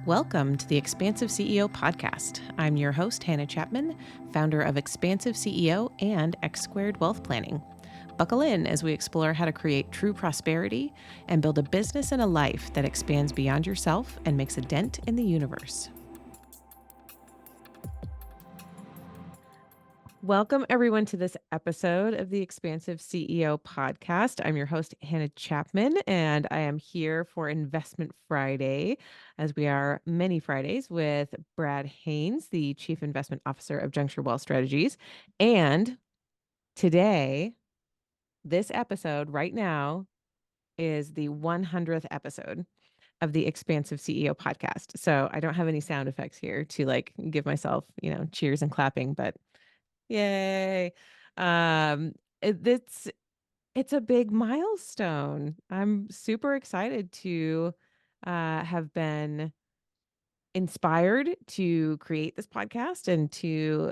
Welcome to the Expansive CEO podcast. I'm your host, Hannah Chapman, founder of Expansive CEO and X Squared Wealth Planning. Buckle in as we explore how to create true prosperity and build a business and a life that expands beyond yourself and makes a dent in the universe. Welcome, everyone, to this episode of the Expansive CEO podcast. I'm your host, Hannah Chapman, and I am here for Investment Friday, as we are many Fridays, with Brad Haines, the Chief Investment Officer of Juncture Wealth Strategies. And today, this episode right now is the 100th episode of the Expansive CEO podcast. So I don't have any sound effects here to give myself, cheers and clapping, but yay. Um, it's a big milestone. I'm super excited to have been inspired to create this podcast and to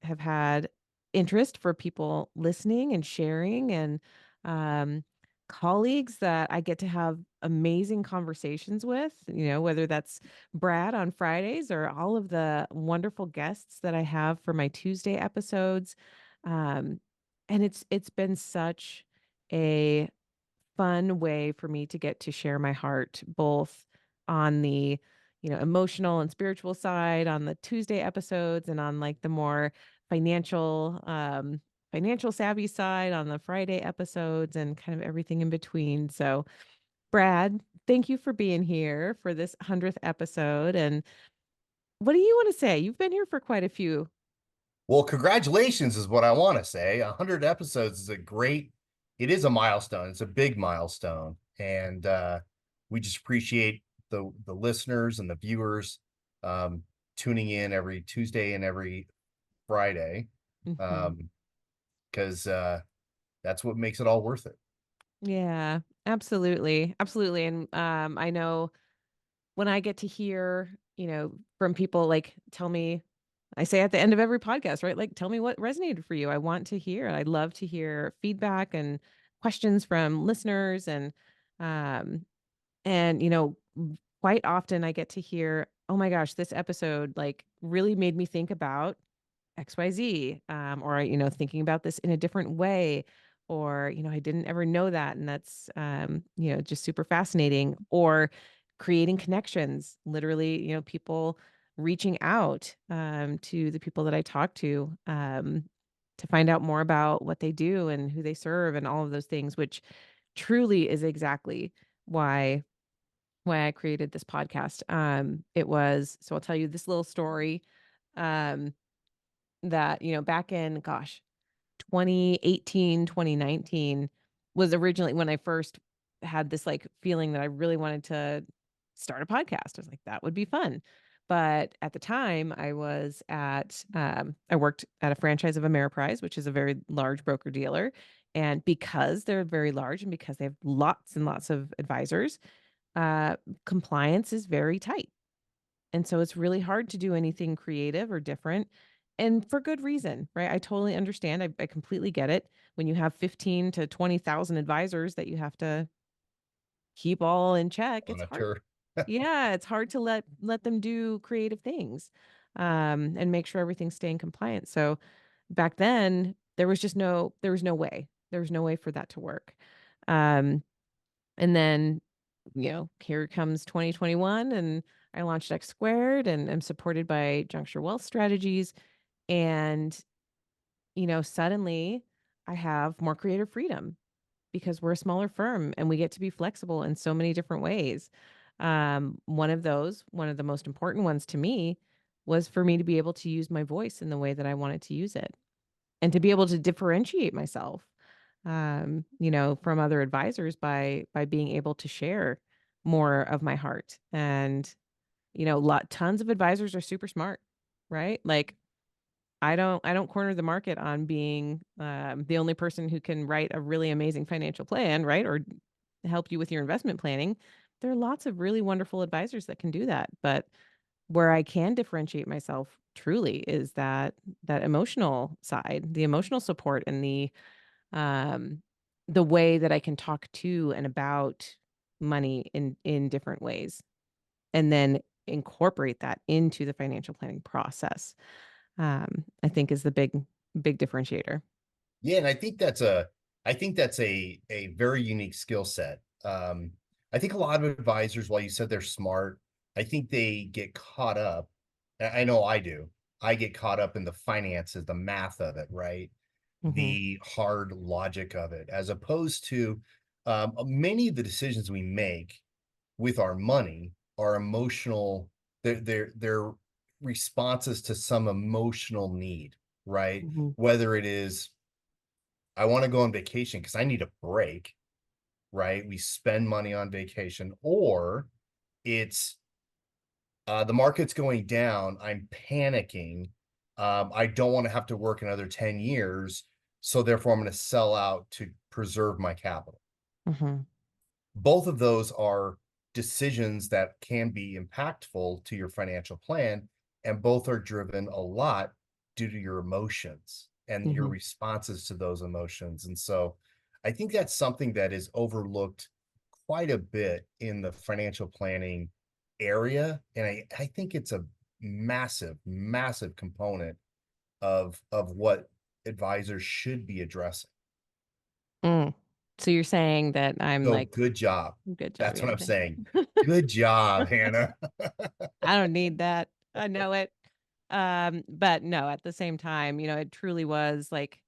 have had interest for people listening and sharing and um colleagues that I get to have amazing conversations with, whether that's Brad on Fridays or all of the wonderful guests that I have for my Tuesday episodes. Um and it's been such a fun way for me to get to share my heart, both on the emotional and spiritual side on the Tuesday episodes, and on the more financial financial savvy side on the Friday episodes, and kind of everything in between. So Brad, thank you for being here for this 100th episode. And what do you want to say? You've been here for quite a few. Well, congratulations is what I want to say. 100 episodes is it is a milestone. It's a big milestone. And we just appreciate the listeners and the viewers tuning in every Tuesday and every Friday, Mhm. because that's what makes it all worth it. Yeah, absolutely. Absolutely. And I know when I get to hear, from people, tell me, I say at the end of every podcast, right? Tell me what resonated for you. I want to hear. I love to hear feedback and questions from listeners. Um, and, quite often I get to hear, oh my gosh, this episode really made me think about XYZ, or, thinking about this in a different way, or, I didn't ever know that. And that's, just super fascinating. Or creating connections, literally, people reaching out to the people that I talk to find out more about what they do and who they serve and all of those things, which truly is exactly why I created this podcast. It was, so I'll tell you this little story. Um, that, back in, gosh, 2018, 2019 was originally when I first had this feeling that I really wanted to start a podcast. I was like, that would be fun. But at the time I worked at a franchise of Ameriprise, which is a very large broker dealer. And because they're very large and because they have lots and lots of advisors, compliance is very tight. And so it's really hard to do anything creative or different, and for good reason, right? I totally understand. I completely get it. When you have 15 to 20,000 advisors that you have to keep all in check, it's hard. Monitor. Yeah, it's hard to let them do creative things, and make sure everything's staying compliant. So back then, there was no way. There was no way for that to work. Um, and then, here comes 2021, and I launched X Squared, and I'm supported by Juncture Wealth Strategies. And, suddenly I have more creative freedom because we're a smaller firm and we get to be flexible in so many different ways. One of the most important ones to me, was for me to be able to use my voice in the way that I wanted to use it, and to be able to differentiate myself, from other advisors by being able to share more of my heart. And, tons of advisors are super smart, right? I don't corner the market on being the only person who can write a really amazing financial plan, right? Or help you with your investment planning. There are lots of really wonderful advisors that can do that. But where I can differentiate myself truly is that emotional side, the emotional support, and um, the way that I can talk to and about money in different ways. And then incorporate that into the financial planning process, I think is the big differentiator. Yeah, and I think that's a very unique skill set. I think a lot of advisors, while you said they're smart, I think they get caught up. I know I do. I get caught up in the finances, the math of it, right? Mhm. The hard logic of it, as opposed to many of the decisions we make with our money are emotional. They're responses to some emotional need, right? Mhm. Whether it is I want to go on vacation because I need a break, right? We spend money on vacation, or it's the market's going down. I'm panicking. I don't want to have to work another 10 years. So therefore, I'm going to sell out to preserve my capital. Mhm. Both of those are decisions that can be impactful to your financial plan, and both are driven a lot due to your emotions and your Mhm. responses to those emotions. And so I think that's something that is overlooked quite a bit in the financial planning area. And I think it's a massive, massive component of what advisors should be addressing. Mm. So you're saying that I'm So like, good job. good job. That's what Yeah, I'm thank saying. you. Good job, Hannah. I don't need that. I know it. But no, at the same time, it truly was like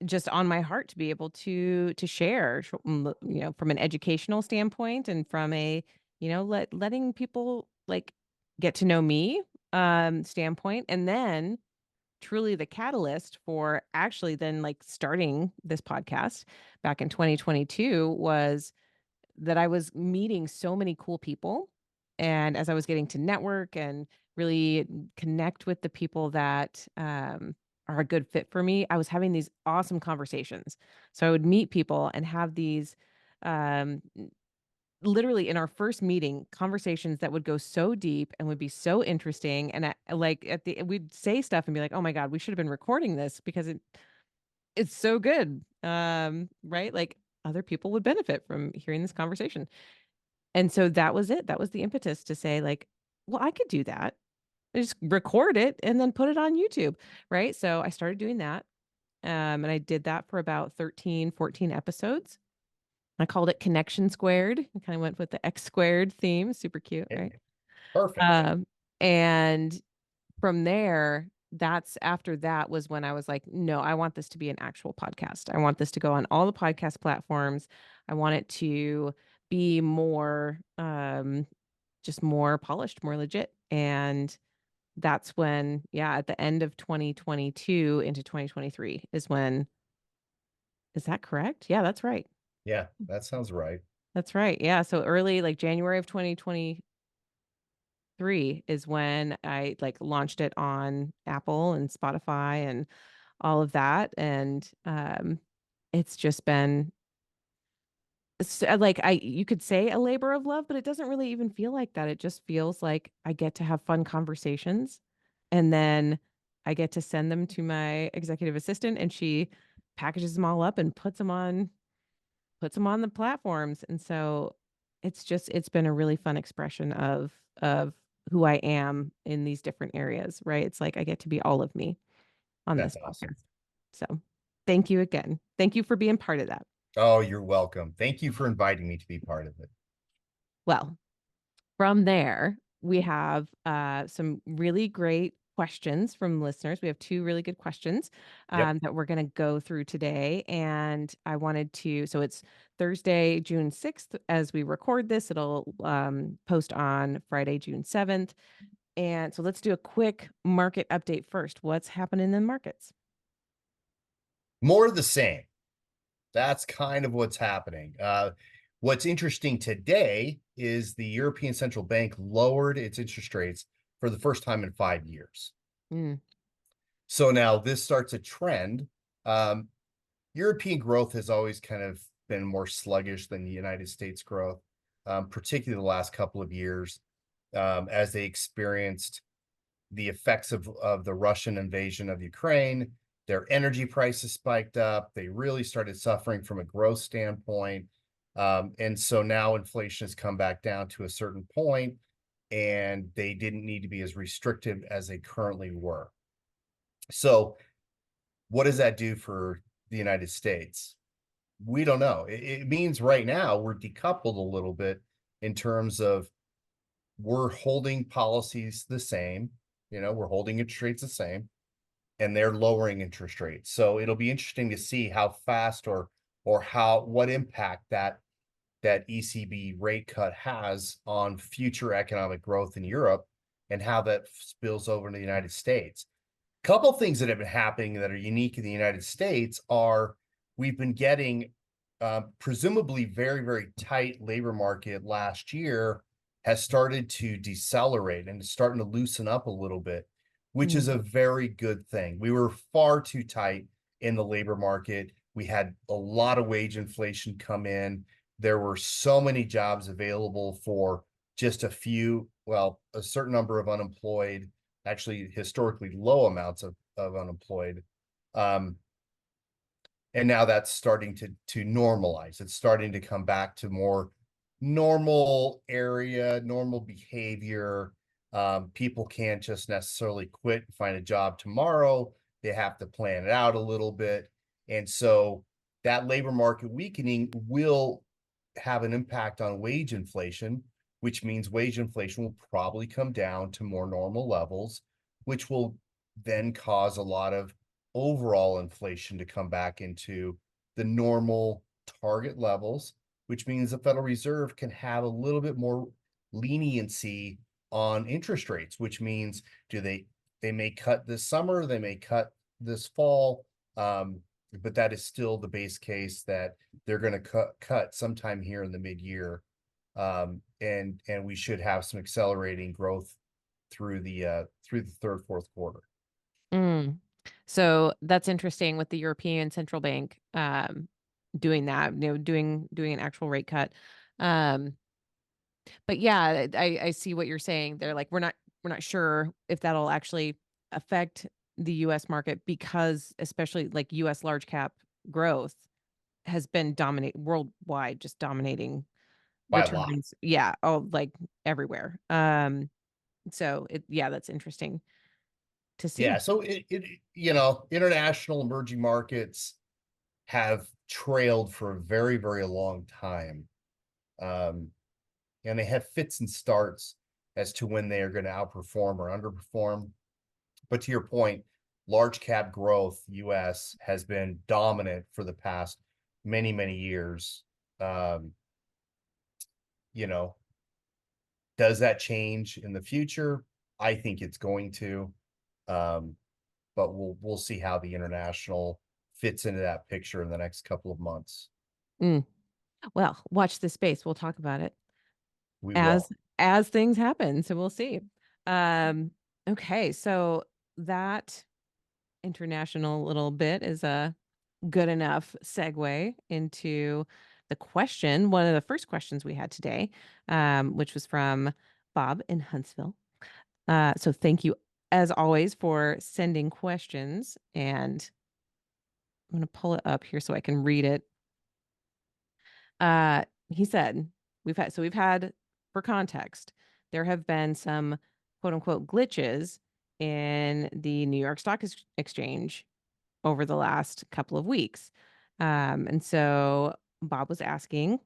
just on my heart to be able to share, from an educational standpoint and from a, letting people like get to know me standpoint. And then truly the catalyst for actually then like starting this podcast back in 2022 was that I was meeting so many cool people. And as I was getting to network and really connect with the people that are a good fit for me, I was having these awesome conversations. So I would meet people and have these um, literally in our first meeting conversations that would go so deep and would be so interesting. And like at the we'd say stuff and be like, "Oh my god, we should have been recording this because it's so good." Right? Like other people would benefit from hearing this conversation. And so that was it. That was the impetus to say like, "Well, I could do that. I just record it and then put it on YouTube." Right? So I started doing that. And I did that for about 13, 14 episodes. I called it Connection Squared. I kind of went with the X squared theme. Super cute, Yeah, right? perfect. Um, and from there, that's after that was when I was like, no, I want this to be an actual podcast. I want this to go on all the podcast platforms. I want it to be more, just more polished, more legit. And that's when, yeah, at the end of 2022 into 2023 is when, is that correct? Yeah, that's right. Yeah, that sounds right. That's right. Yeah. So early, like January of 2023 is when I like launched it on Apple and Spotify and all of that. And it's just been like you could say a labor of love, but it doesn't really even feel like that. It just feels like I get to have fun conversations and then I get to send them to my executive assistant and she packages them all up and puts them on the platforms, and so it's been a really fun expression of who I am in these different areas, right? It's like I get to be all of me on That's this awesome. podcast. So, thank you again. Thank you for being part of that. Oh, you're welcome. Thank you for inviting me to be part of it. Well, from there, we have some really great questions from listeners. We have two really good questions Yep. that we're going to go through today. And I wanted to, so it's Thursday, June 6th. As we record this, it'll post on Friday, June 7th. And so let's do a quick market update first. What's happening in the markets? More of the same. That's kind of what's happening. What's interesting today is the European Central Bank lowered its interest rates for the first time in 5 years. Mm, So now this starts a trend. Um, European growth has always kind of been more sluggish than the United States growth, particularly the last couple of years, as they experienced the effects of the Russian invasion of Ukraine. Their energy prices spiked up. They really started suffering from a growth standpoint. And so now inflation has come back down to a certain point. and they didn't need to be as restrictive as they currently were. So what does that do for the United States? We don't know. It means right now we're decoupled a little bit in terms of we're holding policies the same, we're holding interest rates the same, and they're lowering interest rates. So it'll be interesting to see how fast or how what impact that ECB rate cut has on future economic growth in Europe and how that spills over into the United States. A couple things that have been happening that are unique in the United States are we've been getting presumably very, very tight labor market last year has started to decelerate and is starting to loosen up a little bit, which is Mm. a very good thing. We were far too tight in the labor market. We had a lot of wage inflation come in. There were so many jobs available for just a few, well, a certain number of unemployed, actually historically low amounts of unemployed. And now that's starting to normalize. It's starting to come back to more normal area, normal behavior. People can't just necessarily quit and find a job tomorrow. They have to plan it out a little bit. And so that labor market weakening will have an impact on wage inflation, which means wage inflation will probably come down to more normal levels, which will then cause a lot of overall inflation to come back into the normal target levels, which means the Federal Reserve can have a little bit more leniency on interest rates, which means they may cut this summer, they may cut this fall, but that is still the base case that they're going to cut sometime here in the mid-year, and we should have some accelerating growth through the third, fourth quarter. Mm. So that's interesting with the European Central Bank doing that, doing an actual rate cut. Um, but yeah, I see what you're saying. They're like, we're not sure if that'll actually affect the US market because especially like US large cap growth has been dominate worldwide, just dominating By a lot. returns. Yeah, oh, like everywhere. So yeah, that's interesting to Yeah, see. so international emerging markets have trailed for a very, very long time. Um, and they have fits and starts as to when they are going to outperform or underperform. But to your point, large cap growth US has been dominant for the past many, many years. Um, you know, does that change in the future? I think it's going to. Um, but we'll see how the international fits into that picture in the next couple of months. Mm. Well, watch this space. We'll talk about it We as will. as things happen. So we'll see. Um, okay, so that international little bit is a good enough segue into the question. One of the first questions we had today, which was from Bob in Huntsville. So thank you as always for sending questions, and I'm going to pull it up here so I can read it. He said, we've had for context, there have been some quote unquote glitches in the New York Stock Exchange over the last couple of weeks. And so Bob was asking,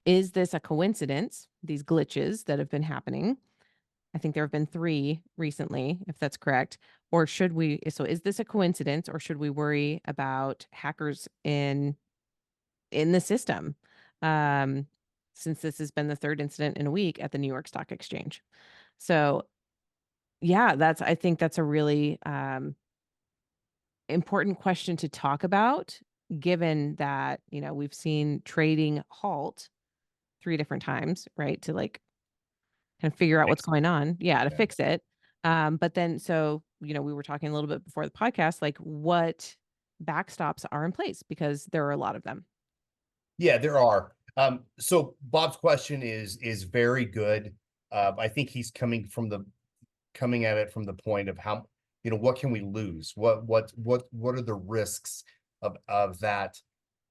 is this a coincidence, these glitches that have been happening? I think there have been 3 recently, if that's correct. Or is this a coincidence or should we worry about hackers in the system? Um, since this has been the 3rd incident in a week at the New York Stock Exchange. So, yeah, I think that's a really important question to talk about given that, we've seen trading halt 3 different times, right? To like kind of figure out what's Fix going on. Yeah, to it. Yeah. fix it. But then so, we were talking a little bit before the podcast, like what backstops are in place because there are a lot of them. Yeah, there are. So Bob's question is very good. I think he's coming at it from the point of how, what can we lose? What are the risks of that?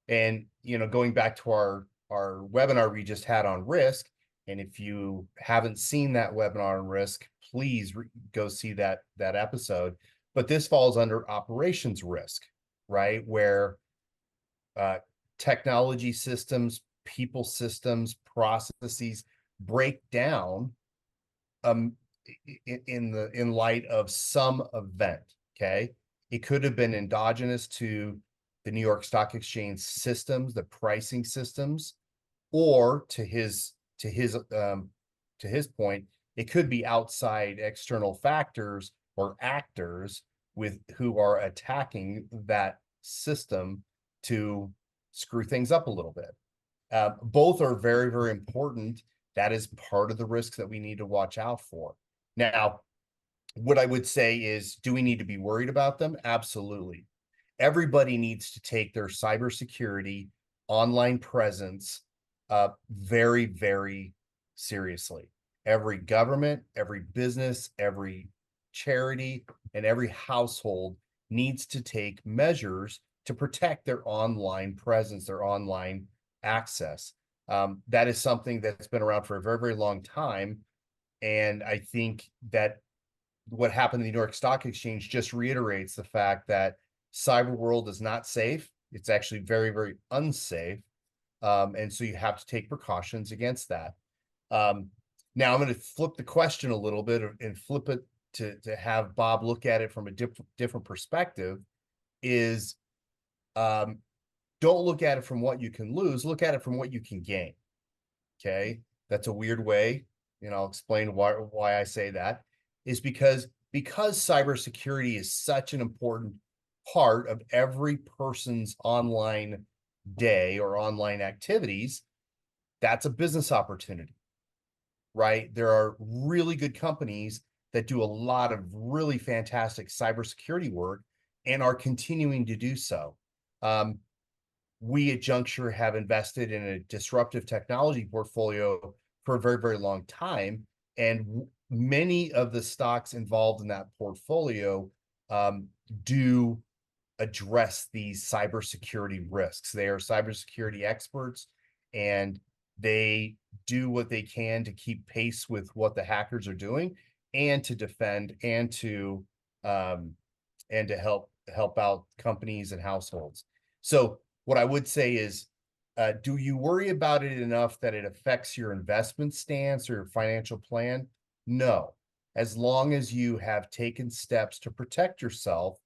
And going back to our webinar we just had on risk, And if you haven't seen that webinar on risk, please go see that episode. But this falls under operations risk, right? Where technology systems, people systems, processes break down in light of some event. Okay, it could have been endogenous to the New York Stock Exchange systems, the pricing systems, or to his point, it could be outside external factors or actors with who are attacking that system to screw things up a little bit. Both are very, very important. That is part of the risks that we need to watch out for. Now, what I would say is, do we need to be worried about them? Absolutely. Everybody needs to take their cybersecurity online presence very, very seriously. Every government, every business, every charity, and every household needs to take measures to protect their online presence, their online access. That is something that's been around for a very, very long time. And I think that what happened in the New York Stock Exchange just reiterates the fact that cyber world is not safe. It's actually very, very unsafe. And so you have to take precautions against that. Now I'm going to flip the question a little bit and flip it to have Bob look at it from a different perspective. Is don't look at it from what you can lose, look at it from what you can gain. Okay, that's a weird way, I'll explain why I say that. Is because cybersecurity is such an important part of every person's online day or online activities. That's a business opportunity, right? There are really good companies that do a lot of really fantastic cybersecurity work and are continuing to do so. We at Juncture have invested in a disruptive technology portfolio for a very, very long time. And many of the stocks involved in that portfolio do address these cybersecurity risks. They are cybersecurity experts, and they do what they can to keep pace with what the hackers are doing, and to defend and to help out companies and households. So what I would say is, do you worry about it enough that it affects your investment stance or your financial plan? No. As long as you have taken steps to protect yourself,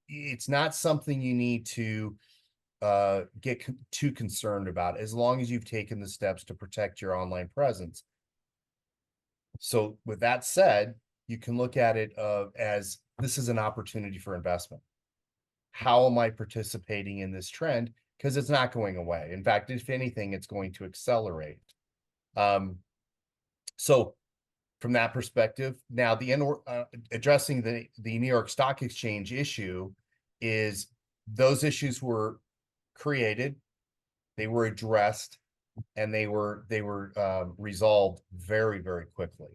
it's not something you need to get too concerned about, as long as you've taken the steps to protect your online presence. So with that said, you can look at it as this is an opportunity for investment. How am I participating in this trend? Because it's not going away. In fact, if anything, it's going to accelerate. So from that perspective, now addressing the New York Stock Exchange issue is, those issues were created, they were addressed, and they were resolved very, very quickly.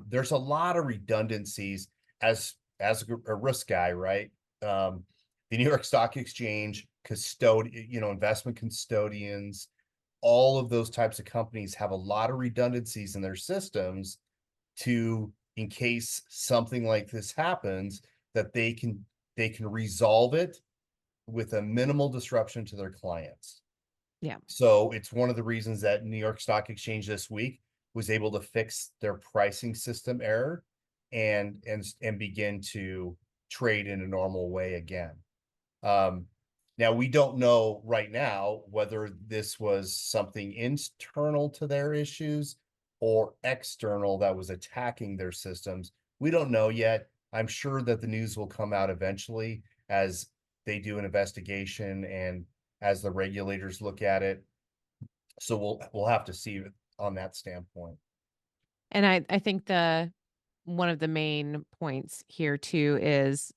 There's a lot of redundancies as a risk guy, right? The New York Stock Exchange, investment custodians, all of those types of companies have a lot of redundancies in their systems in case something like this happens, that they can resolve it with a minimal disruption to their clients. Yeah. So it's one of the reasons that New York Stock Exchange this week was able to fix their pricing system error and begin to trade in a normal way again. Now, we don't know right now whether this was something internal to their issues or external that was attacking their systems. We don't know yet. I'm sure that the news will come out eventually as they do an investigation and as the regulators look at it. So we'll have to see on that standpoint. And I think one of the main points here too is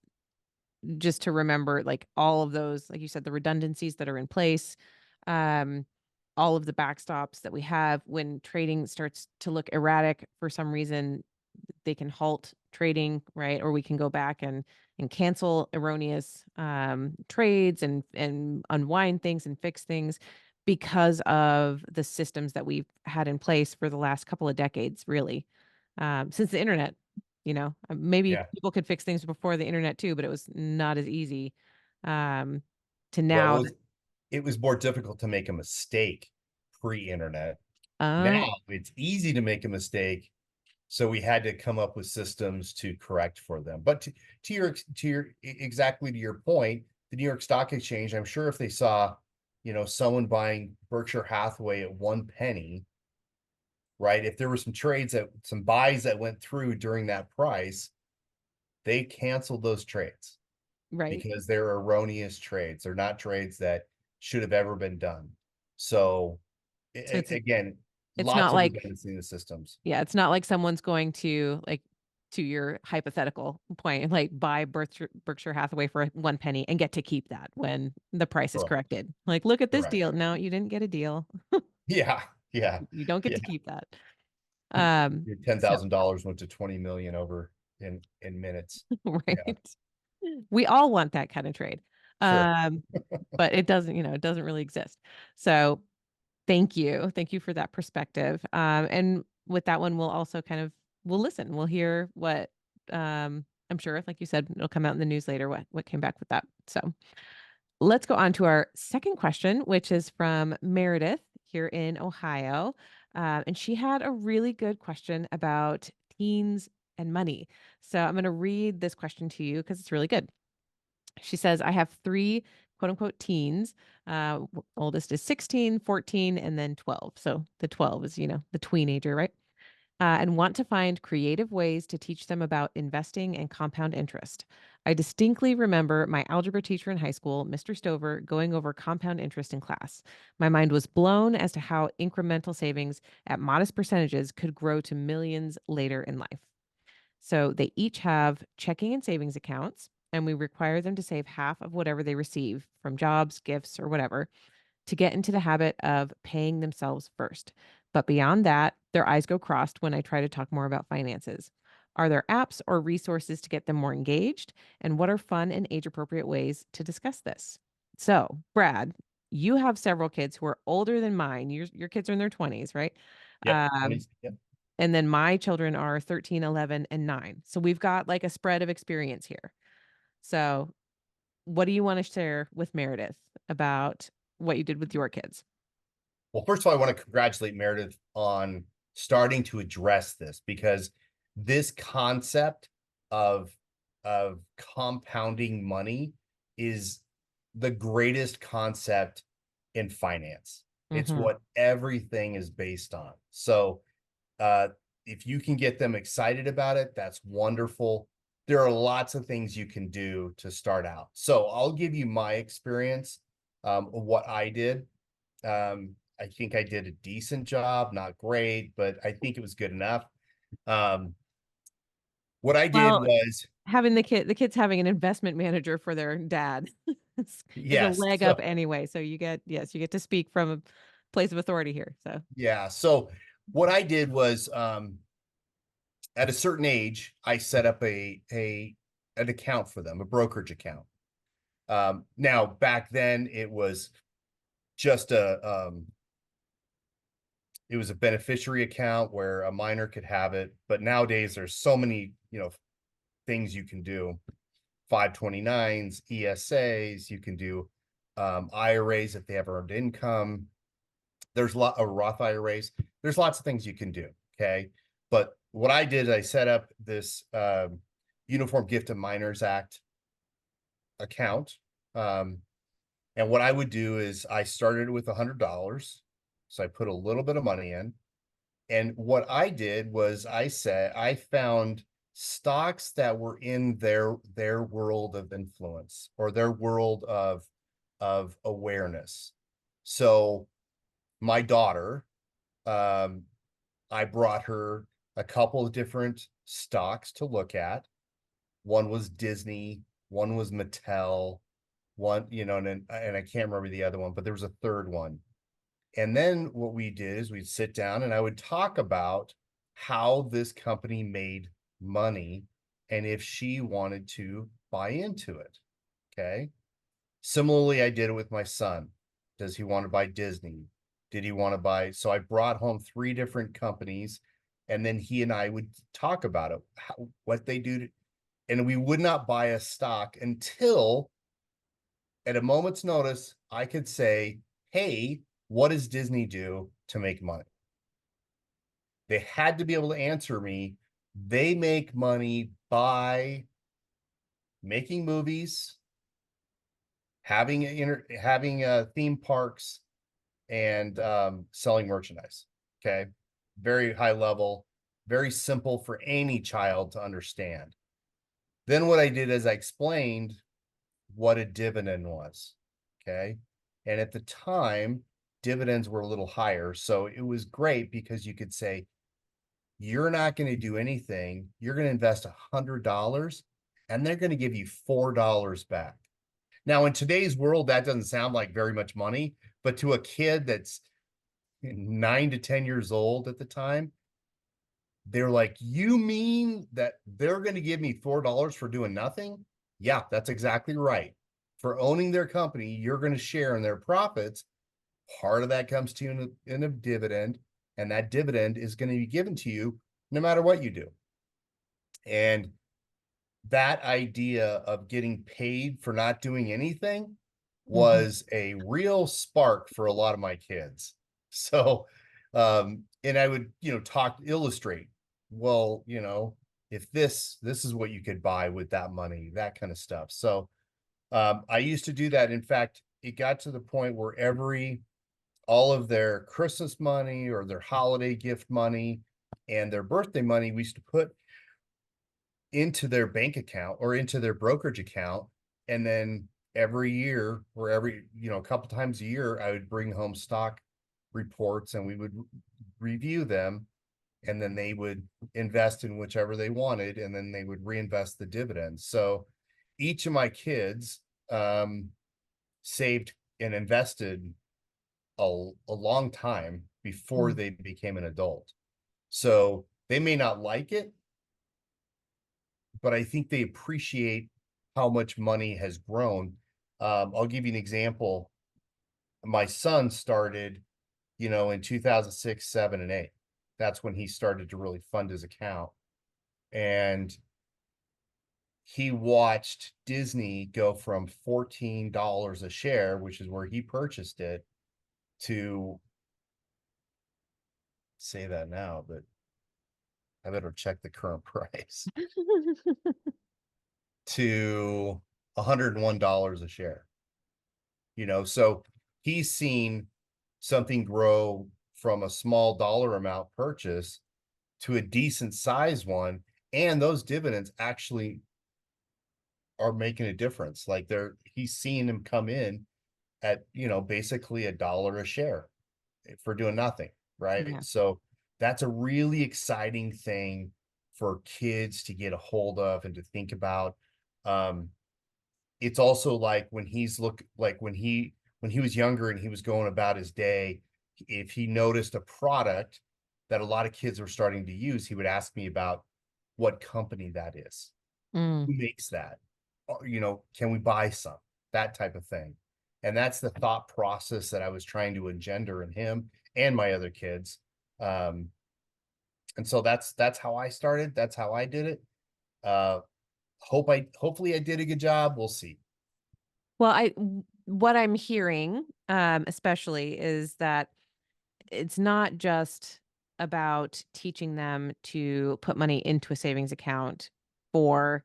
just to remember, like, all of those, like you said, the redundancies that are in place, all of the backstops that we have when trading starts to look erratic for some reason. They can halt trading, right? Or we can go back and cancel erroneous trades and unwind things and fix things. because of the systems that we've had in place for the last couple of decades, really, since the internet. Maybe Yeah. people could fix things before the internet too, but it was not as easy um, to Well, now. it was more difficult to make a mistake pre-internet. Uh, Now it's easy to make a mistake, so we had to come up with systems to correct for them. But exactly to your point, the New York Stock Exchange, I'm sure if they saw, someone buying Berkshire Hathaway at 1 penny, right? If there were some buys that went through during that price, they canceled those trades right. because they're erroneous trades. They're not trades that should have ever been done. So So again, it's lots not of like redundancy in the systems. yeah, it's not like someone's going to like to your hypothetical point, like buy Berkshire Hathaway for 1 penny and get to keep that when the price is Correct. corrected. Like, look at this Correct. deal. No, you didn't get a deal. Yeah. Yeah. You don't get Yeah. to keep that. Um, Your ten so thousand dollars went to 20 million over in minutes. Yeah. right. We all want that kind of trade. Sure. Um, but it doesn't, it doesn't really exist. So thank you. Thank you for that perspective. And with that one, we'll listen. We'll hear what I'm sure, like you said, it'll come out in the news later what came back with that. So let's go on to our second question, which is from Meredith here in Ohio. And she had a really good question about teens and money. So I'm going to read this question to you because it's really good. She says, I have three quote unquote teens. Oldest is 16, 14, and then 12. So the 12 is, the tweenager, right? And want to find creative ways to teach them about investing and compound interest. I distinctly remember my algebra teacher in high school, Mr. Stover, going over compound interest in class. My mind was blown as to how incremental savings at modest percentages could grow to millions later in life. So they each have checking and savings accounts, and we require them to save half of whatever they receive from jobs, gifts, or whatever to get into the habit of paying themselves first. But beyond that, their eyes go crossed when I try to talk more about finances. Are there apps or resources to get them more engaged? And what are fun and age appropriate ways to discuss this? So, Brad, you have several kids who are older than mine. Your kids are in their 20s, right? Yep. Um, 20, yep. and then my children are 13, 11, and 9. So we've got like a spread of experience here. So, what do you want to share with Meredith about what you did with your kids? Well, first of all, I want to congratulate Meredith on starting to address this, because this concept of compounding money is the greatest concept in finance. It's Mhm. what everything is based on. So uh, if you can get them excited about it, that's wonderful. There are lots of things you can do to start out. So I'll give you my experience of what I did. I think I did a decent job, not great, but I think it was good enough. Um, what I did Well, was, having the kids having an investment manager for their dad is a yes. leg up So anyway. So you get to speak from a place of authority here. So yeah. So what I did was, at a certain age, I set up an account for them, a brokerage account. Now back then just a it was a beneficiary account where a minor could have it. But nowadays there's so many, things you can do. 529s, ESAs, you can do IRAs if they have earned income. There's a lot of Roth IRAs. There's lots of things you can do. Okay. But what I did, I set up this Uniform Gift of Minors Act account. Um, and what I would do is I started with $100. So I put a little bit of money in. And what I did was I found stocks that were in their world of influence, or their world of awareness. So my daughter, um, I brought her a couple of different stocks to look at. One was Disney, one was Mattel, and I can't remember the other one, but there was a third one. And then what we did is we'd sit down and I would talk about how this company made money and if she wanted to buy into it. Okay. Similarly, I did it with my son. Does he want to buy Disney? Did he want to buy? So I brought home 3 different companies, and then he and I would talk about it, what they do. And we would not buy a stock until at a moment's notice, I could say, hey, what does Disney do to make money? They had to be able to answer me. They make money by making movies, having theme parks, and selling merchandise. Okay, very high level, very simple for any child to understand. Then what I did is I explained what a dividend was. Okay, and at the time, dividends were a little higher, so it was great because you could say, you're not going to do anything. You're going to invest $100 and they're going to give you $4 back. Now, in today's world, that doesn't sound like very much money, but to a kid that's 9 to 10 years old at the time, they're like, you mean that they're going to give me $4 for doing nothing? Yeah, that's exactly right. For owning their company, you're going to share in their profits. Part of that comes to you in a dividend, and that dividend is going to be given to you no matter what you do. And that idea of getting paid for not doing anything Mhm. was a real spark for a lot of my kids. So, and I would, illustrate, well, if this is what you could buy with that money, that kind of stuff. So, I used to do that. In fact, it got to the point where all of their Christmas money or their holiday gift money and their birthday money, we used to put into their bank account or into their brokerage account. And then every year or a couple times a year, I would bring home stock reports and we would review them. And then they would invest in whichever they wanted. And then they would reinvest the dividends. So each of my kids saved and invested a long time before Mm. they became an adult. So they may not like it, but I think they appreciate how much money has grown. I'll give you an example. My son started, in 2006, 7, and 8. That's when he started to really fund his account. And he watched Disney go from $14 a share, which is where he purchased it, to say that now, but I better check the current price, to $101 a share. So he's seen something grow from a small dollar amount purchase to a decent size one, and those dividends actually are making a difference. Like he's seeing them come in at basically $1 a share for doing nothing, right? Yeah. So that's a really exciting thing for kids to get a hold of and to think about. um it's also like when he was younger and he was going about his day, if he noticed a product that a lot of kids were starting to use, he would ask me about what company that is, Mm. who makes that, or, can we buy some, that type of thing. And that's the thought process that I was trying to engender in him and my other kids. And so that's how I started, that's how I did it. uh hopefully I did a good job, we'll see. Well, what I'm hearing, especially, is that it's not just about teaching them to put money into a savings account for,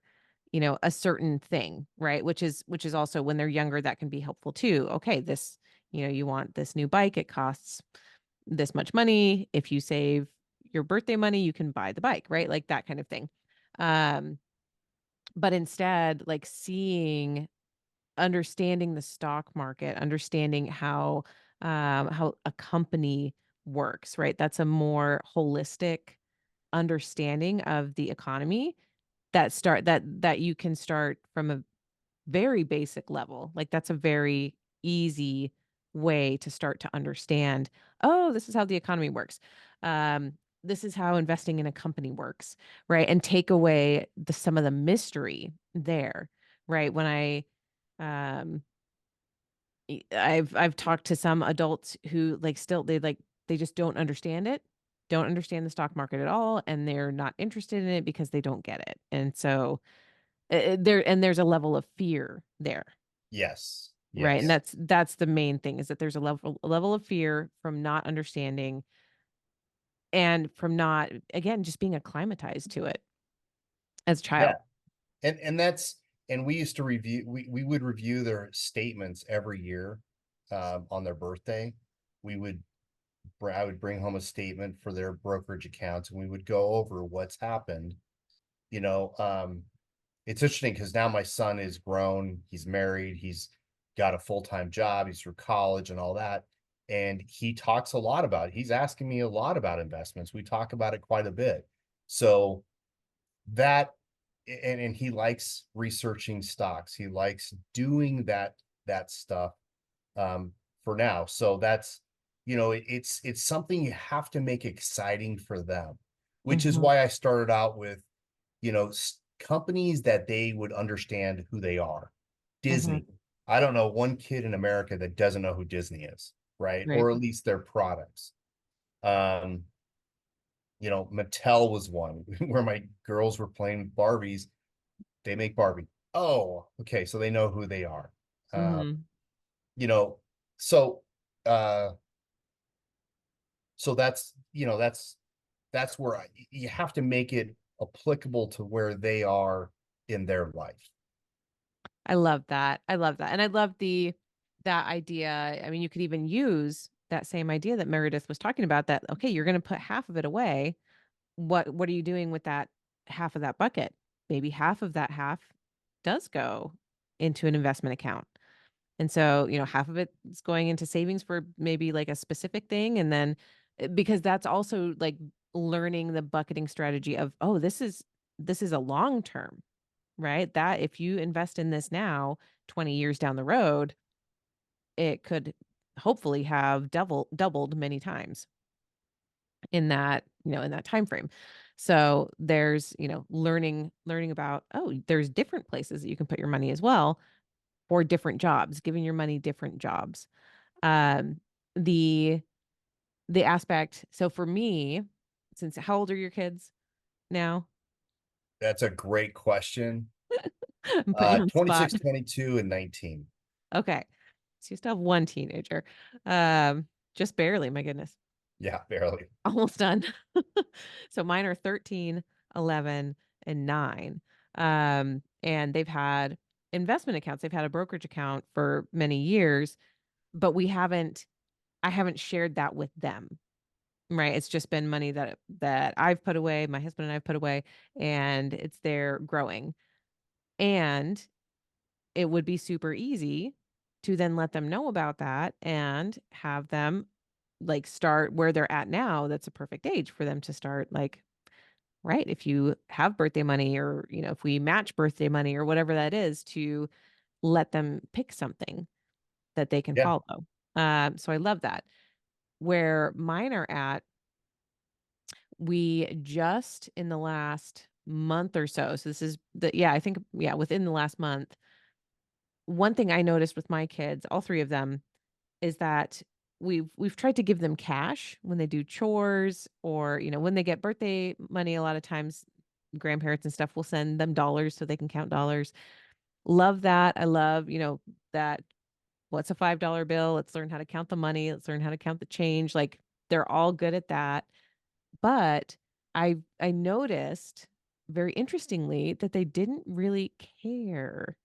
a certain thing, right? Which is also when they're younger, that can be helpful too. Okay, you want this new bike, it costs this much money. If you save your birthday money, you can buy the bike, right? Like that kind of thing. Um, but instead, like understanding the stock market, understanding how a company works, right? That's a more holistic understanding of the economy that you can start from a very basic level. Like that's a very easy way to start to understand, oh, this is how the economy works. This is how investing in a company works, right? And take away some of the mystery there, right? Um I've talked to some adults who like still they just don't understand it, don't understand the stock market at all, and they're not interested in it because they don't get it. And so there's a level of fear there, Yes. right? And Yes. that's the main thing is that there's a level of fear from not understanding and from not again just being acclimatized to it as a Yeah. child. And that's and we used to review we would review their statements every year on their birthday. We would I would bring home a statement for their brokerage accounts and we would go over what's happened. You know, it's interesting because now my son is grown, he's married, he's got a full-time job, he's through college and all that. And he talks a lot about it. He's asking me a lot about investments. We talk about it quite a bit. So that and he likes researching stocks. He likes doing that stuff um for now. So that's it's something you have to make exciting for them, which is Mhm, why I started out with companies that they would understand who they are. mhm, Disney. I don't know one kid in America that doesn't know who Disney is, right? right, Or at least their products. Um, Mattel was one where my girls were playing Barbies. They make Barbie. Oh, okay. So they know who they are. Uh, mhm. you know, so uh so that's where you have to make it applicable to where they are in their life. I love that. I love that. And I love that idea. I mean, you could even use that same idea that Meredith was talking about that, okay, you're going to put half of it away. What are you doing with that half of that bucket? Maybe half of that half does go into an investment account. And so, half of it is going into savings for maybe like a specific thing. And then because that's also like learning the bucketing strategy of, oh, this is a long term, right? That if you invest in this now, 20 years down the road, it could hopefully have doubled many times in that time frame. So there's, learning about, oh, there's different places that you can put your money as well for different jobs, giving your money different jobs. Um the the aspect so for me, since how old are your kids now? That's a great question. I'm putting you on the spot. 26, 22, and 19. Okay. So you still have one teenager. Um, just barely, my goodness. Yeah, barely. Almost done. So mine are 13, 11, and 9. And they've had investment accounts. They've had a brokerage account for many years, but I haven't shared that with them. Right? It's just been money that I've put away, my husband and I've put away, and it's there growing. And it would be super easy to then let them know about that and have them like start where they're at now. That's a perfect age for them to start like, right. If you have birthday money or, if we match birthday money or whatever that is to let them pick something that they can Yeah, follow. So I love that. Where mine are at, we just in the last month or so this is I think, yeah, within the last month, one thing I noticed with my kids, all 3 of them, is that we've tried to give them cash when they do chores or, when they get birthday money. A lot of times, grandparents and stuff will send them dollars so they can count dollars. Love that. I love, that what's a $5 bill? Let's learn how to count the money. Let's learn how to count the change. Like, they're all good at that. But I noticed very interestingly that they didn't really care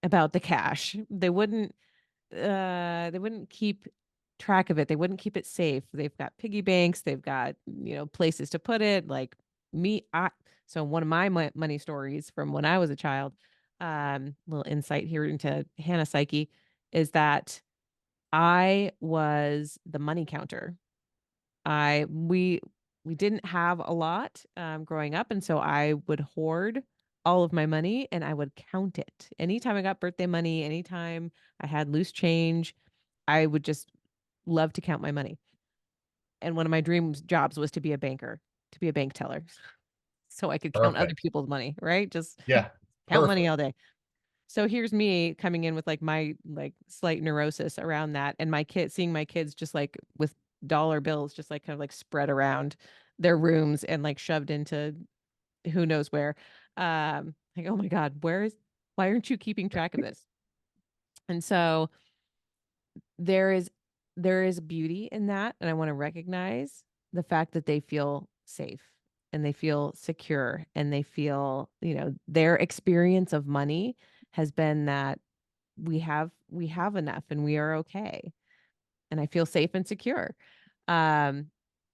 about the cash. They wouldn't keep track of it. They wouldn't keep it safe. They've got piggy banks, they've got, places to put it, like me I so one of my money stories from when I was a child, little insight here into Hannah psyche, is that I was the money counter. I we didn't have a lot, growing up, and so I would hoard all of my money and I would count it. Anytime I got birthday money, anytime I had loose change, I would just love to count my money. And one of my dreams jobs was to be a banker, to be a bank teller, so I could count other perfect. people's money, right? Just Yeah, count money perfect. all day. So here's me coming in with like my like slight neurosis around that, and seeing my kids just like with dollar bills just like kind of like spread around their rooms and like shoved into who knows where. Like, oh my God, why aren't you keeping track of this? And so there is there is beauty in that, and I want to recognize the fact that they feel safe and they feel secure and they feel, their experience of money has been that we have enough and we are okay, and I feel safe and secure. Um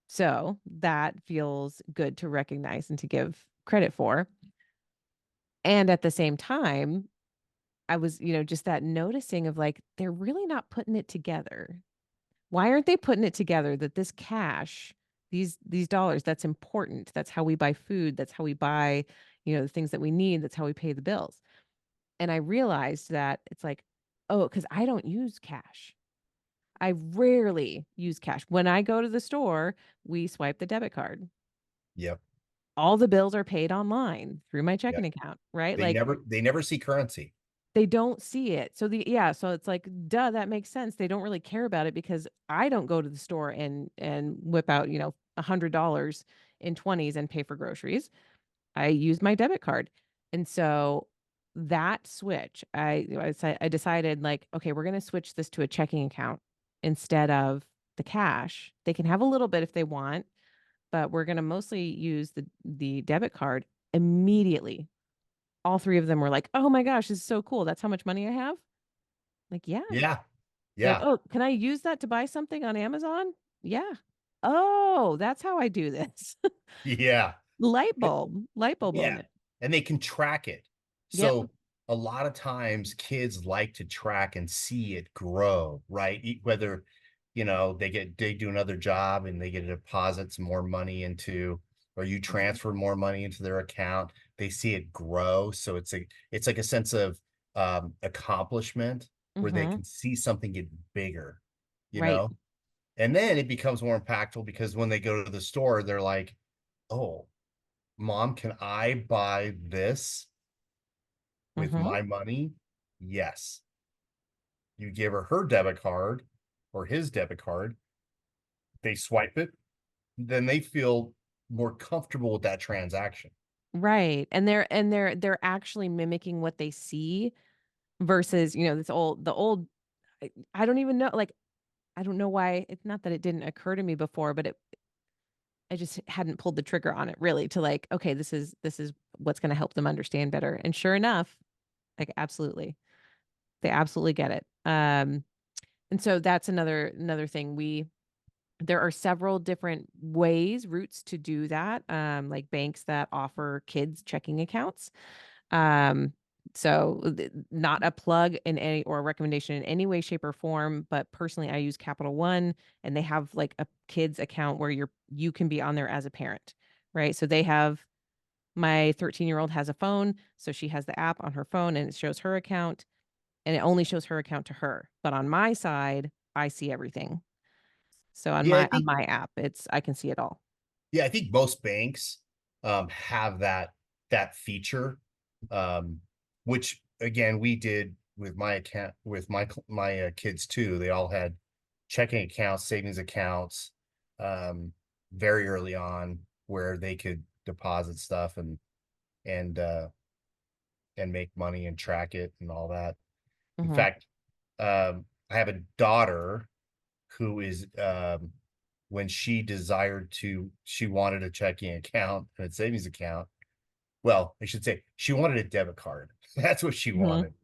so that feels good to recognize and to give credit for. And at the same time, I was, just that noticing of like they're really not putting it together. Why aren't they putting it together that this cash, these dollars, that's important. That's how we buy food. That's how we buy, the things that we need. That's how we pay the bills. And I realized that it's like, oh, because I don't use cash. I rarely use cash. When I go to the store, we swipe the debit card. Yep. All the bills are paid online through my Yep. checking account, right? They Like never see currency. they don't see it. So it's like, duh, that makes sense. They don't really care about it because I don't go to the store and whip out, $100 in 20s and pay for groceries. I use my debit card. And so that switch, I decided like, okay, we're going to switch this to a checking account instead of the cash. They can have a little bit if they want, but we're going to mostly use the debit card immediately. All three of them were like, "Oh my gosh, this is so cool. That's how much money I have?" Like, "Yeah." Yeah. They're like, Yeah. "Oh, can I use that to buy something on Amazon?" "Yeah." "Oh, that's how I do this." Yeah. Light bulb Yeah. moment. And they can track it. Yep. So a lot of times kids like to track and see it grow, right? Whether, they do another job and they get to deposit some more money into, or you Mhm. transfer more money into their account, they see it grow. So it's like a sense of accomplishment where they Mhm. can see something get bigger, you Right. know? And then it becomes more impactful because when they go to the store, they're like, oh, Mom, can I buy this with Mhm. my money? Yes. You give her debit card or his debit card, they swipe it, then they feel more comfortable with that transaction. Right. And they're actually mimicking what they see versus, this old the old I don't even know, like, I don't know why. It's not that it didn't occur to me before, but I just hadn't pulled the trigger on it really to like, okay, this is what's going to help them understand better. And sure enough, like absolutely. They absolutely get it. And so that's another thing. There are several different routes to do that. Like banks that offer kids checking accounts. Um, not a plug in any or a recommendation in any way, shape, or form, but personally, I use Capital One, and they have like a kids account where you can be on there as a parent, right? So they have my 13-year-old has a phone, so she has the app on her phone, and it shows her account, and it only shows her account to her. But on my side, I see everything. So on Yeah, I my think app, I can see it all. yeah, I think most banks have that feature. Um, which again we did with my account with my kids too. They all had checking accounts, savings accounts, um, very early on where they could deposit stuff and uh and make money and track it and all that. In Mhm. fact, I have a daughter who is when she wanted a checking account and a savings account. Well, I should say she wanted a debit card. That's what she Mhm. wanted.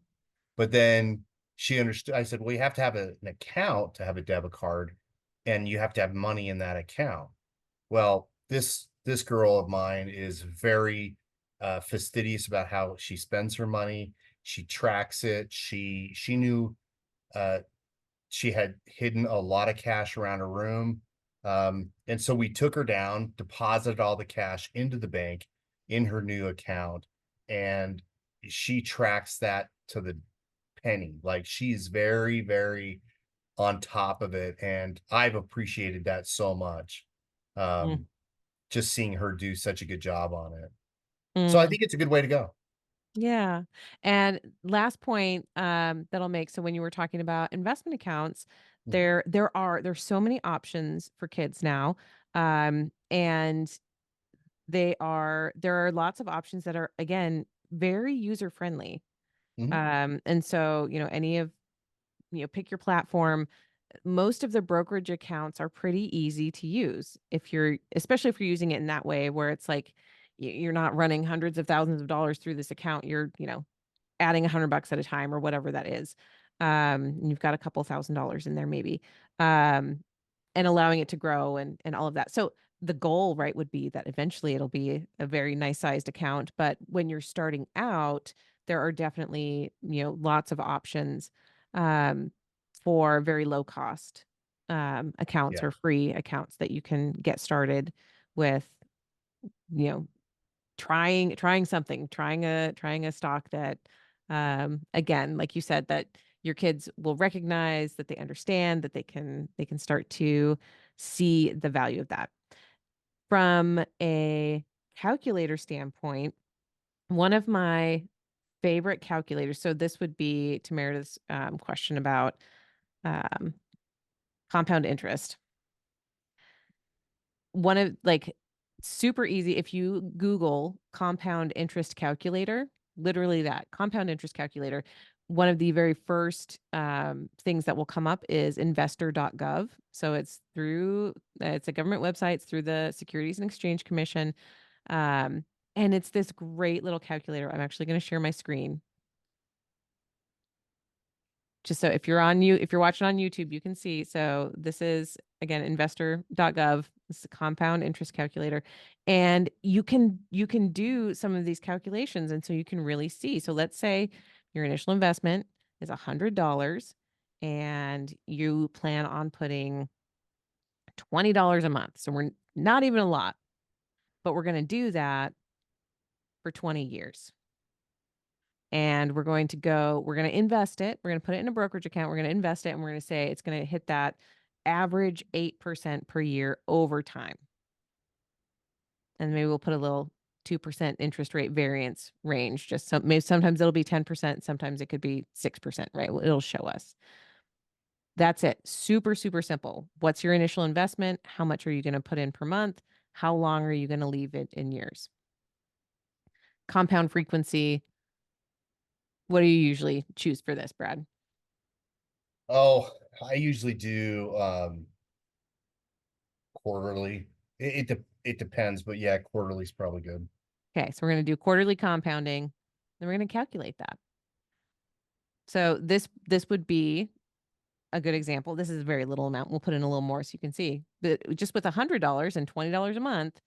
But then she understood. I said, well, you have to have an account to have a debit card, and you have to have money in that account. Well, this girl of mine is very fastidious about how she spends her money. She tracks it. She knew uh, she had hidden a lot of cash around her room. And so we took her down, deposited all the cash into the bank in her new account, and she tracks that to the penny. Like she's very, very on top of it. And I've appreciated that so much. Mm. Um, just seeing her do such a good job on it. So I Mm. think it's a good way to go. Yeah. And last point that I'll make. So when you were talking about investment accounts, Mhm. there's so many options for kids now. And there are lots of options that are, again, very user friendly. Mhm. And so, pick your platform. Most of the brokerage accounts are pretty easy to use especially if you're using it in that way where it's like you're not running hundreds of thousands of dollars through this account. You're, adding $100 at a time or whatever that is. And you've got a couple $1,000s in there maybe. Um, and allowing it to grow and all of that. So the goal, right, would be that eventually it'll be a very nice sized account. But when you're starting out, there are definitely, lots of options um, for very low cost accounts Yeah. or free accounts that you can get started with, you know, trying something, trying a stock that again, like you said, that your kids will recognize, that they understand, that they can start to see the value of that. From a calculator standpoint, one of my favorite calculators, so this would be to Meredith's question about um, compound interest. One of like super easy if you Google compound interest calculator, literally that compound interest calculator, one of the very first things that will come up is investor.gov. So it's a government website, it's through the Securities and Exchange Commission. Um, and it's this great little calculator. I'm actually going to share my screen just so if you're watching on YouTube, you can see. So this is again investor.gov. This is a compound interest calculator. And you can do some of these calculations. And so you can really see. So let's say your initial investment is $100 and you plan on putting $20 a month. So we're not even a lot, but we're going to do that for 20 years. And we're going to invest it. We're going to put it in a brokerage account. We're going to invest it and we're going to say it's going to hit that average 8% per year over time. And maybe we'll put a little 2% interest rate variance range. Maybe sometimes it'll be 10%, sometimes it could be 6%, right? It'll show us. That's it. Super, super simple. What's your initial investment? How much are you going to put in per month? How long are you going to leave it in years? Compound frequency. What do you usually choose for this, Brad? Oh, I usually do quarterly. It depends, but yeah, quarterly is probably good. Okay, so we're going to do quarterly compounding, then we're going to calculate that. So this would be a good example. This is a very little amount. We'll put in a little more so you can see. But just with $100 and $20 a month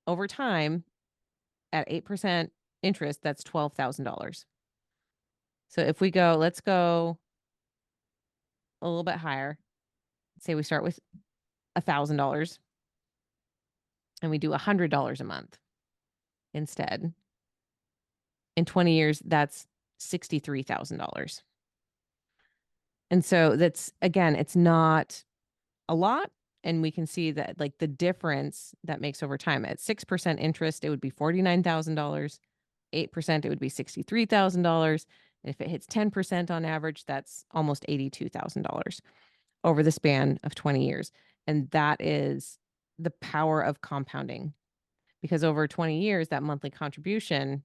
over time at 8% interest, that's $12,000. So if let's go a little bit higher. Say we start with $1,000 and we do $100 a month instead. In 20 years, that's $63,000. And so that's again, it's not a lot. And we can see that like the difference that makes over time at 6% interest, it would be $49,000. 8%, it would be $63,000. And if it hits 10% on average, that's almost $82,000 over the span of 20 years. And that is the power of compounding because over 20 years, that monthly contribution,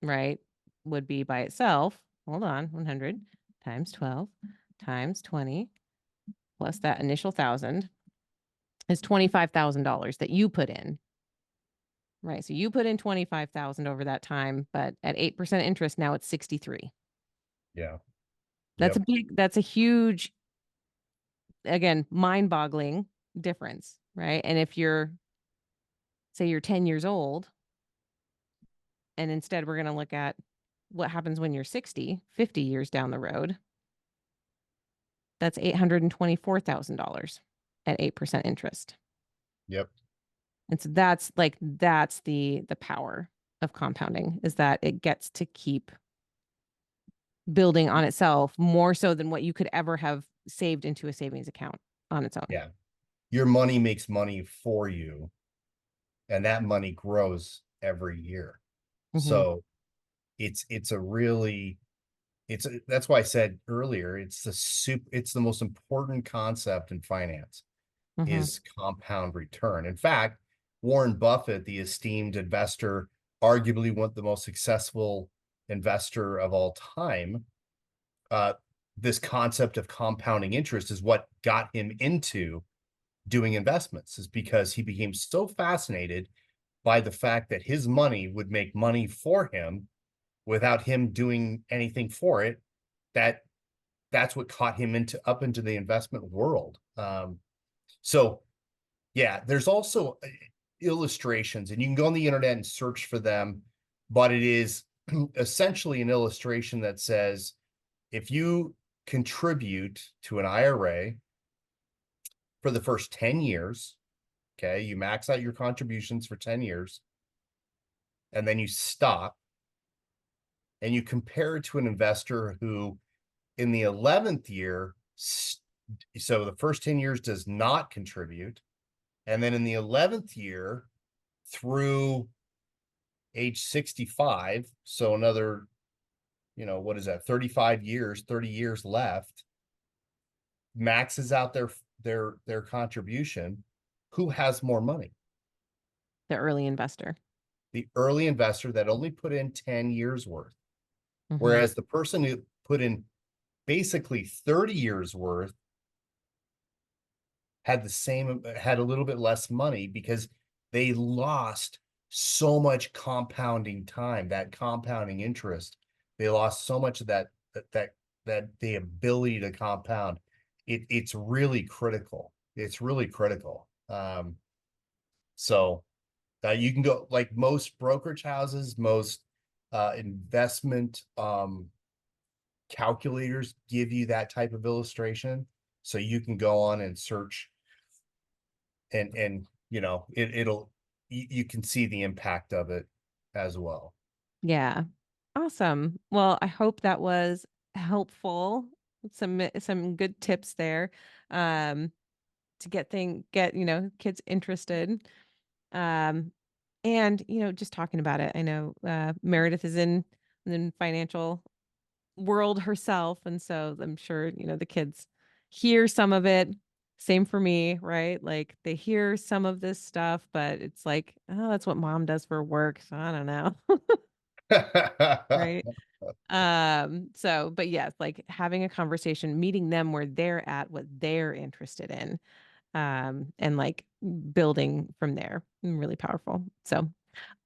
right, would be by itself. Hold on, 100 times 12 times 20 plus that initial 1,000 is $25,000 that you put in. Right. So you put in 25,000 over that time, but at 8% interest, now it's 63. Yeah. That's Yep. that's a huge, again, mind-boggling difference, right? And if say you're 10 years old, and instead we're going to look at what happens when you're 60, 50 years down the road, that's $824,000 at 8% interest. Yep. And so that's the power of compounding is that it gets to keep building on itself more so than what you could ever have saved into a savings account on its own. Yeah. Your money makes money for you, and that money grows every year. Mhm. So that's why I said earlier, it's the most important concept in finance Mm-hmm. is compound return. In fact, Warren Buffett, the esteemed investor, arguably one of the most successful investor of all time, this concept of compounding interest is what got him into doing investments, is because he became so fascinated by the fact that his money would make money for him without him doing anything for it, that's what caught him up into the investment world. So yeah, there's also illustrations, and you can go on the internet and search for them, but it is essentially an illustration that says if you contribute to an IRA for the first 10 years, okay, you max out your contributions for 10 years, and then you stop, and you compare it to an investor who in the 11th year, so the first 10 years does not contribute, and then in the 11th year through age 65, so another, what is that, 35 years, 30 years left, maxes out their contribution. Who has more money? The early investor. The early investor that only put in 10 years worth. Mm-hmm. Whereas the person who put in basically 30 years worth had a little bit less money because they lost so much compounding time, that compounding interest. They lost so much of that the ability to compound. It's really critical. It's really critical. So you can go, like most brokerage houses, most investment calculators give you that type of illustration. So you can go on and search, and you can see the impact of it as well. Yeah. Awesome. Well, I hope that was helpful. Some good tips there to get, kids interested. Um and, just talking about it. I know Meredith is in financial world herself, and so I'm sure, the kids hear some of it. Same for me, right? Like they hear some of this stuff, but it's like, oh, that's what mom does for work. So I don't know. Right. So, but yes, like having a conversation, meeting them where they're at, what they're interested in, and like building from there. Really powerful. So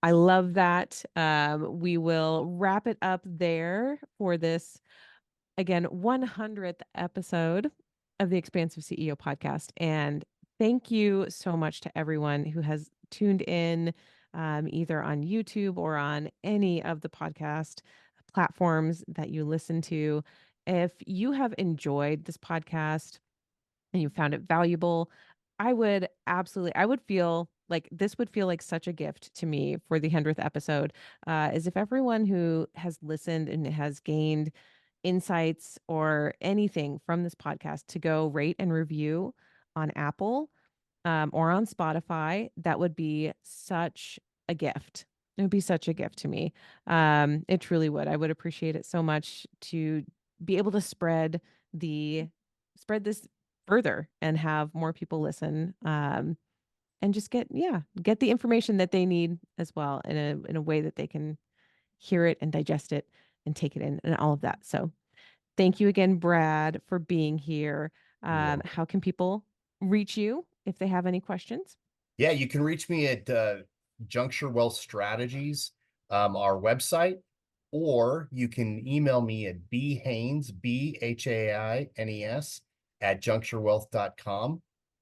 I love that. We will wrap it up there for this, again, 100th episode of the Expansive CEO podcast. And thank you so much to everyone who has tuned in, either on YouTube or on any of the podcast platforms that you listen to. If you have enjoyed this podcast and you found it valuable, I would feel like this would feel like such a gift to me for the 100th episode, is if everyone who has listened and has gained insights or anything from this podcast to go rate and review on Apple, or on Spotify. That would be such a gift. It would be such a gift to me. It truly would. I would appreciate it so much to be able to spread this further and have more people listen, and just get the information that they need as well in a way that they can hear it and digest it and take it in and all of that. So thank you again, Brad, for being here. How can people reach you if they have any questions? Yeah, you can reach me at Juncture Wealth Strategies, our website, or you can email me at bhaines, BHAINES, at juncturewealth.com,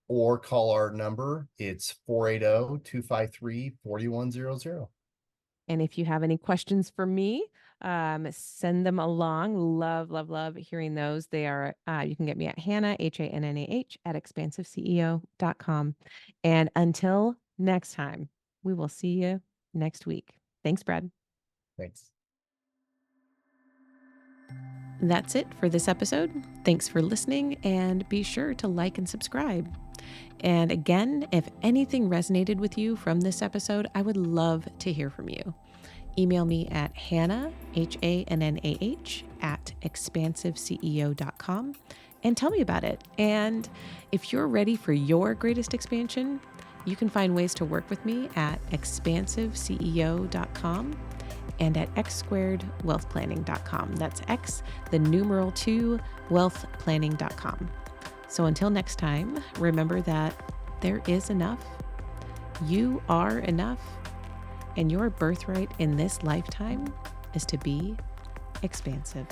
or call our number. It's 480-253-4100. And if you have any questions for me, send them along. Love, love, love hearing those. They are, you can get me at Hannah, HANNAH, at expansiveceo.com. And until next time, we will see you next week. Thanks, Brad. Thanks. That's it for this episode. Thanks for listening, and be sure to like and subscribe. And again, if anything resonated with you from this episode, I would love to hear from you. Email me at Hannah, HANNAH, @expansiveceo.com and tell me about it. And if you're ready for your greatest expansion, you can find ways to work with me at expansiveceo.com and at x2wealthplanning.com. That's X, the numeral 2, wealthplanning.com. So until next time, remember that there is enough, you are enough, and your birthright in this lifetime is to be expansive.